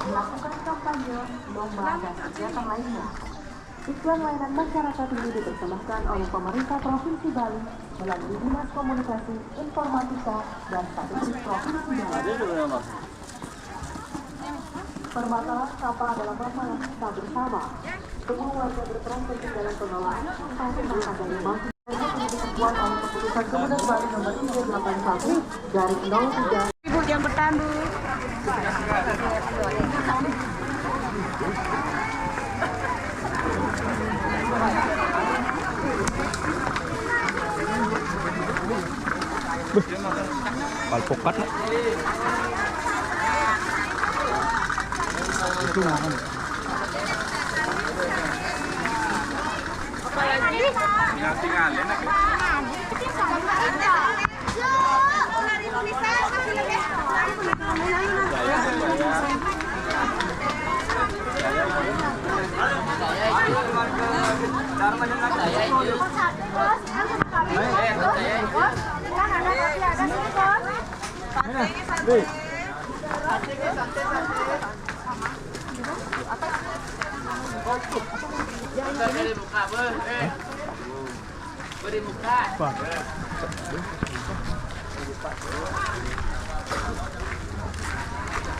Melakukan kampanye, lomba, dan kegiatan lainnya. Iklan layanan masyarakat ini dipersembahkan oleh pemerintah Provinsi Bali melalui Dinas Komunikasi, Informatika, dan Statistik Provinsi Bali. Permasalahan sampah adalah masalah kita bersama. Semua warga berperan penting dalam pengelolaan sampah rumah tangga yang masih diperkuat oleh keputusan Gubernur Bali nomor 381 dari 03. Ibu yang bertandu. Palpokat na. Itu makan. Tinggalin na.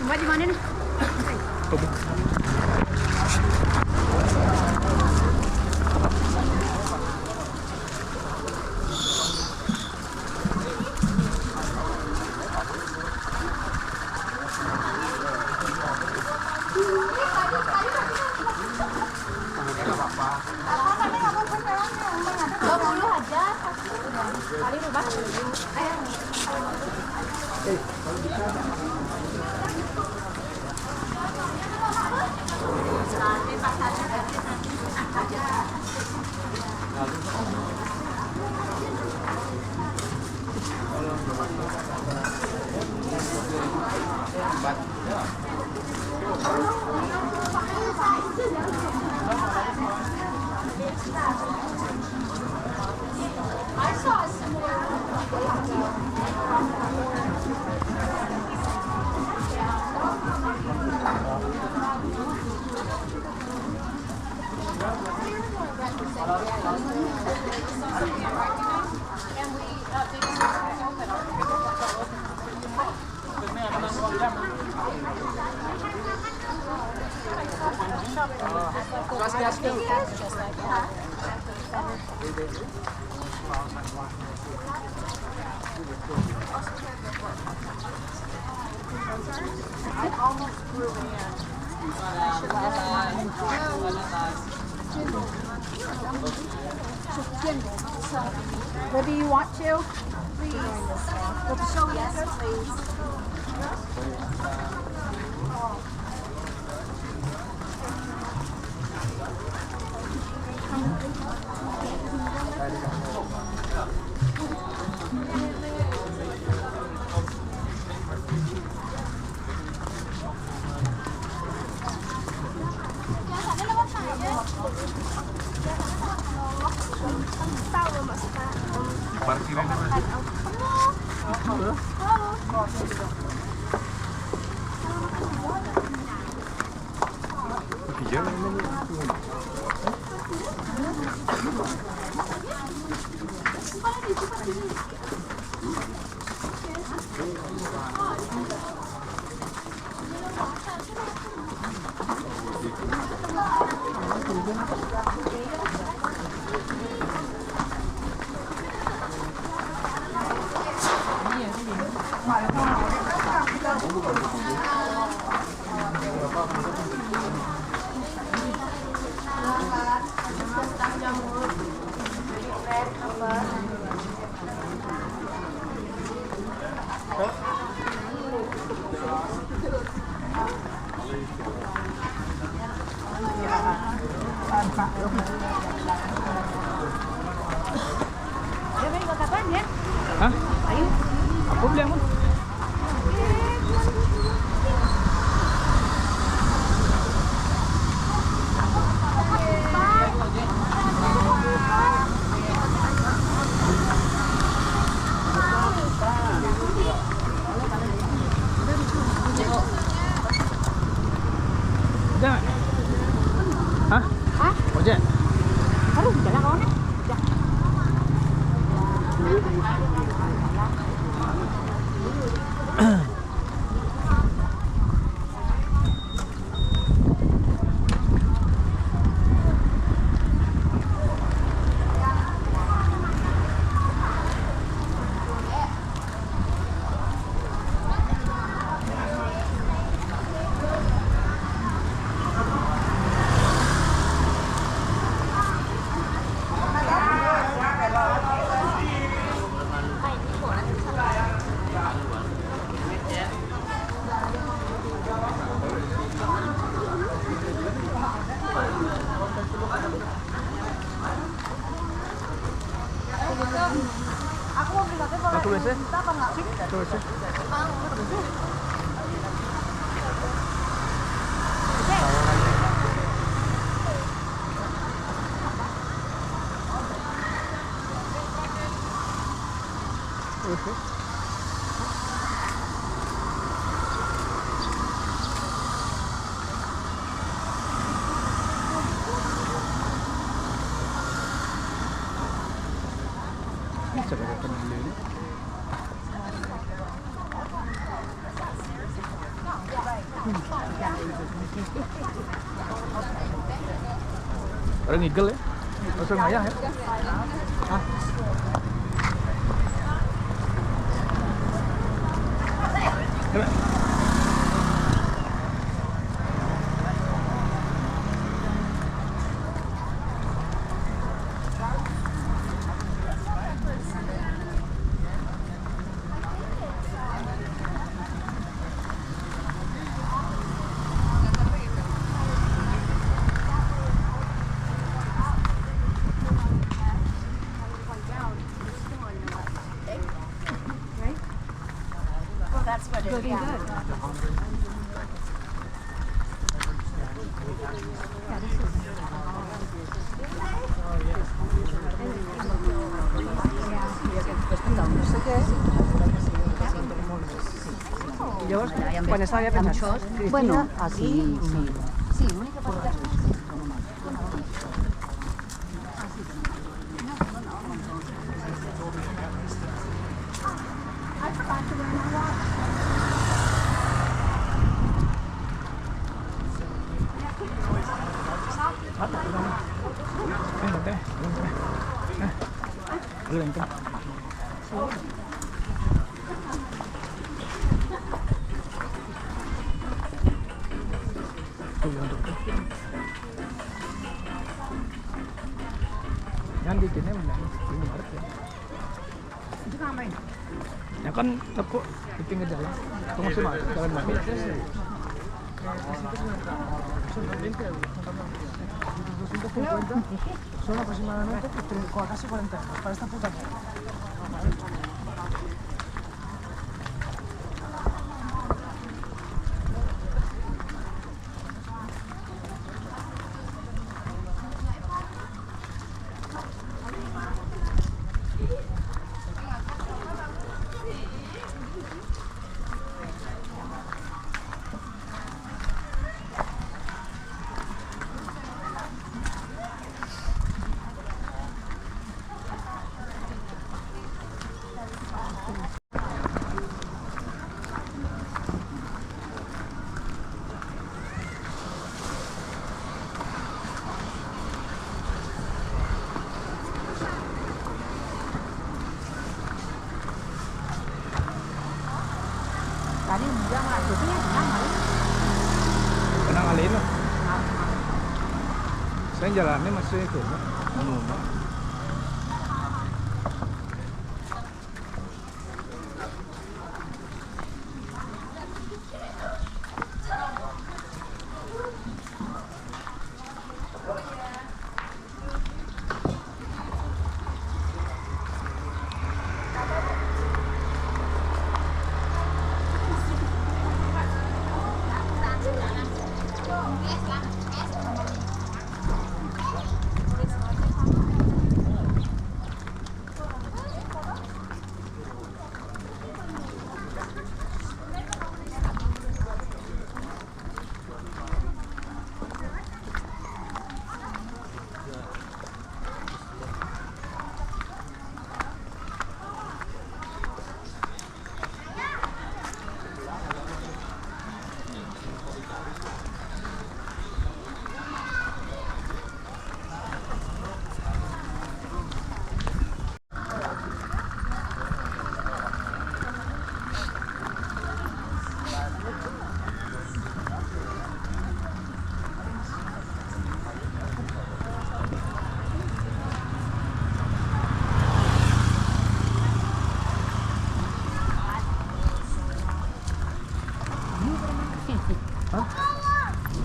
Coba di mana nih? Maybe you want to? Please. Yes, please. Parkirin aja. Oke, jalan ini. Ya, baik, kapan ya? Hah? Ayo. Apa beli mo? Ojek. Hah? Hah? Ojek. Aduh, jalan kawannya. Ya. Satu WC? Satu WC. Bisa pakai beli ini. Orang ngigel ya? Langsung ngayah ya? Hah? Coba. Well, that's what it is. Yeah. Yo, cuando estaba pensando, Bueno, así, sí. Sí, única parte. Lengkap. Yang bikinnya benar, ini Maret ya. Itu ngapain? Ya kan tepuk di pinggir jalan. Tunggu sih Mas, jalan Mami. Sono aproximadamente 30, casi 40 años para esta puta mierda. Tadi bilang lah, itu ya tenang kali. Tenang alin lah. Saya jalannya masih itu, umum.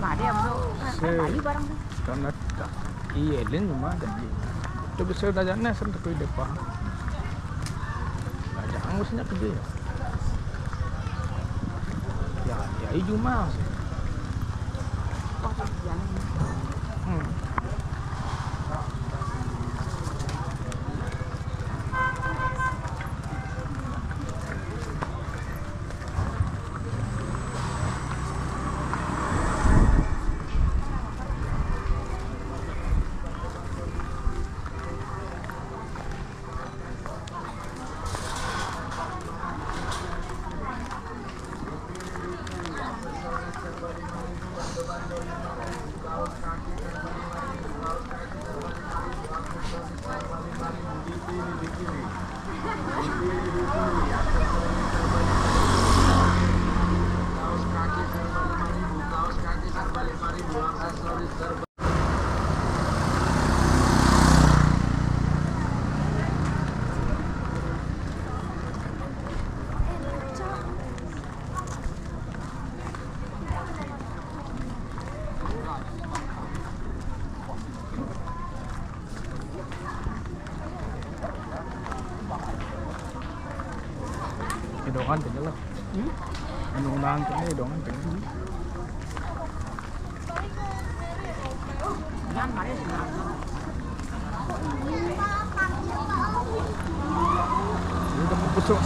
Ada bro, Bali barang tuh. Karena iya lain cuma ada di. Coba saya dah jalan sampai ke depan. Ada angusnya ke dia. Ya hijau mas. Oh, jangan. Dongan tinggal lah. Nunang kini dongan tinggal. Jangan mari senang. Ini udah busuk.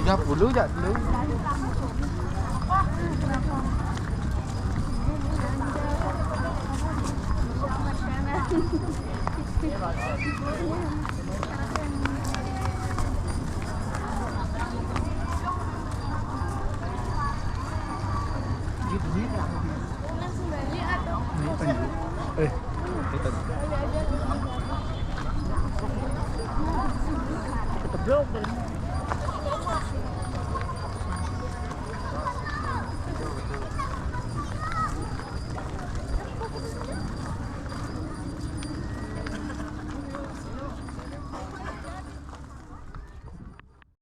30 aja dulu. Langsung balik atau Naik apa? Kita